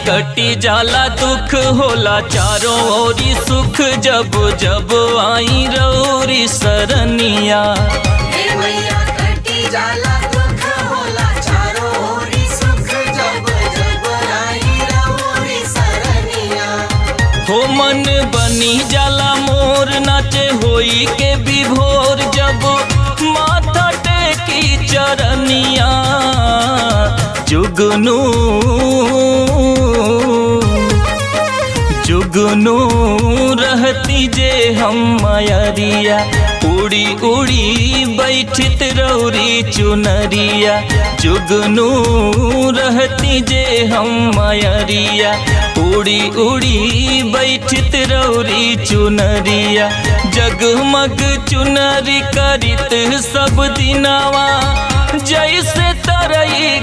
कटी जाला दुख होला चारों ओरी सुख जब जब आई रौरी सरनिया। हे मैया कटी जाला दुख होला चारों ओरी सुख जब जब आई रौरी सरनिया। हो मन बनी जाला मोर नाचे होई के विभोर जब माथा टेकी चरनिया। जुगनू जुगनू रहती जे हम मयरिया उड़ी उड़ी बैठित रौरी चुनरिया। जुगनू रहती जे हम मयरिया उड़ी उड़ी बैठित रौरी चुनरिया। जगमग चुनरी करित सब दिनवा जैसे तरई